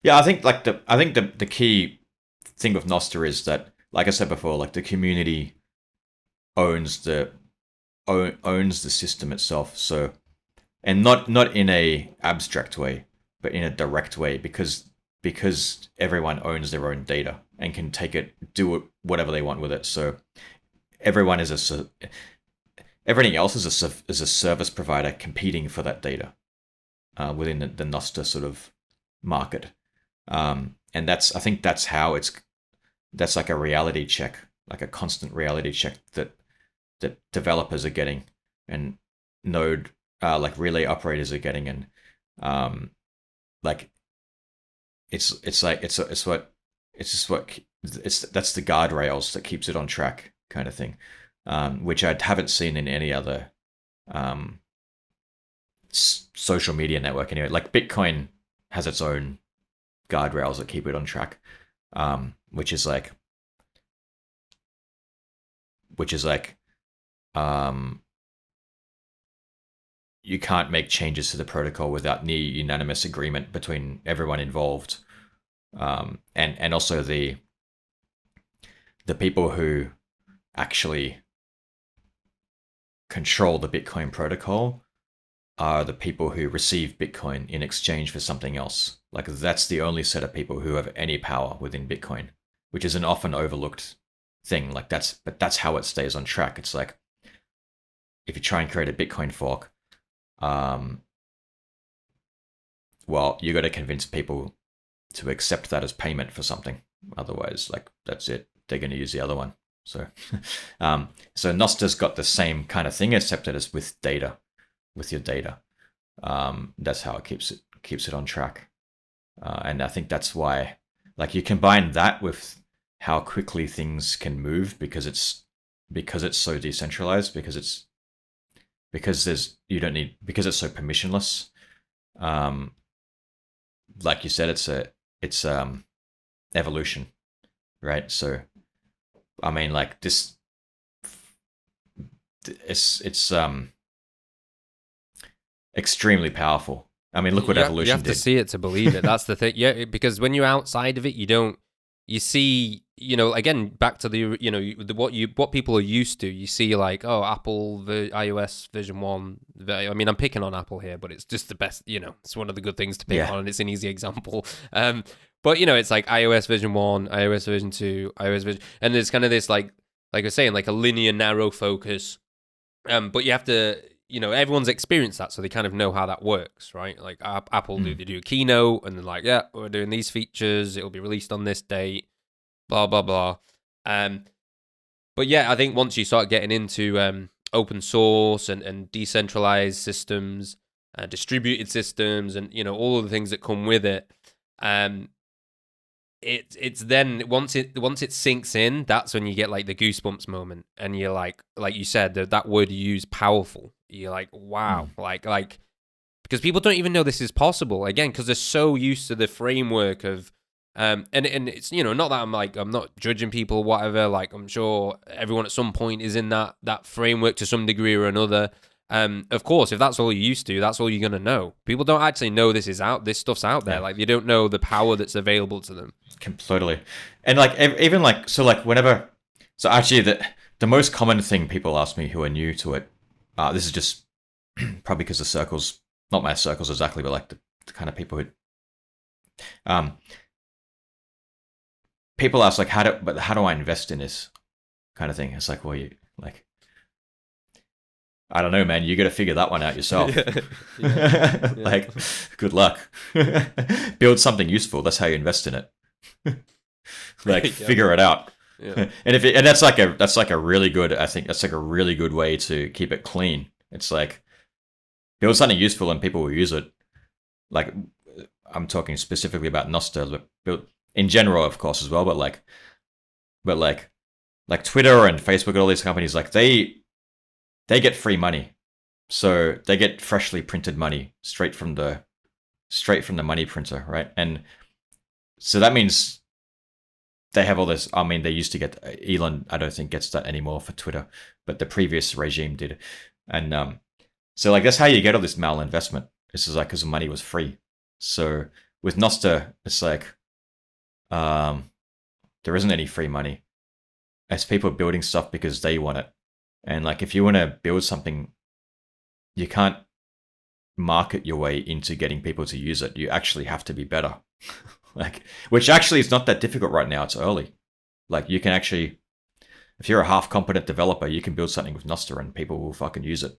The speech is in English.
Yeah, I think the key thing with Nostr is that, like I said before, like the community owns owns the system itself. So, and not in a abstract way, but in a direct way, because everyone owns their own data and can take it, do it, whatever they want with it. So everyone is everything else is a service provider competing for that data within the Nostr sort of market. And I think that's how that's like a reality check, like a constant reality check that developers are getting, and node like relay operators are getting, and um, like it's what it's just what it's that's the guardrails that keeps it on track, kind of thing, which I haven't seen in any other um, social media network anyway. Like Bitcoin has its own guardrails that keep it on track, which is like um, you can't make changes to the protocol without near unanimous agreement between everyone involved, and also the people who actually control the Bitcoin protocol are the people who receive Bitcoin in exchange for something else. Like that's the only set of people who have any power within Bitcoin, which is an often overlooked thing. Like that's how it stays on track. It's like if you try and create a Bitcoin fork, um, well, you got to convince people to accept that as payment for something. Otherwise, like that's it. They're going to use the other one. So, so Nostra's got the same kind of thing, except that it's with data, with your data. That's how it keeps it on track. And I think that's why, like, you combine that with how quickly things can move because it's so decentralized, because there's you don't need because it's so permissionless. Um, like you said, it's evolution, right? So I mean, like this, it's extremely powerful. I mean, look what You evolution have to did. see it to believe it. That's the thing. Yeah, because when you're outside of it, you don't. You see, again, back to the what people are used to. You see, like, oh, Apple, the iOS version 1. I mean, I'm picking on Apple here, but it's just the best. It's one of the good things to pick Yeah, on, and it's an easy example. But it's like iOS version 1, iOS version 2, iOS version, and there's kind of this like I was saying, like a linear, narrow focus. But you have to, everyone's experienced that, so they kind of know how that works, right? Like Apple mm. they do a keynote, and they're like, yeah, we're doing these features. It'll be released on this date. Blah blah blah. Um, but yeah, I think once you start getting into open source and decentralized systems, distributed systems, and all of the things that come with it, um, it's then once it sinks in, that's when you get like the goosebumps moment, and you're like you said, that word you use, powerful. You're like, wow, Mm. like because people don't even know this is possible, again, because they're so used to the framework of and it's not that I'm not judging people or whatever. Like, I'm sure everyone at some point is in that framework to some degree or another. Of course, if that's all you're used to, that's all you're gonna know. People don't actually know this stuff's out there. Yeah, Like, they don't know the power that's available to them. completely. And like even like so like whenever so actually the most common thing people ask me who are new to it, this is just probably because the circles, not my circles exactly, but like the kind of people who um people ask like how do I invest in this kind of thing. It's like, well, you like, I don't know, man. You got to figure that one out yourself. Yeah, yeah, yeah. Like, good luck. Build something useful. That's how you invest in it. Like, Yeah, figure it out. yeah. And and that's like a really good. I think that's like a really good way to keep it clean. It's like build something useful and people will use it. Like, I'm talking specifically about Nostr, but build in general, of course, as well. But like Twitter and Facebook and all these companies, like they get free money. So they get freshly printed money straight from the money printer, right? And so that means they have all this. I mean, they used to get Elon. I don't think gets that anymore for Twitter, but the previous regime did. And so like that's how you get all this malinvestment. This is like because the money was free. So with Nostr, it's like there isn't any free money. It's people building stuff because they want it. And like if you want to build something, you can't market your way into getting people to use it. You actually have to be better. Like, which actually is not that difficult right now. It's early. Like you can actually, if you're a half competent developer, you can build something with Nostr and people will fucking use it.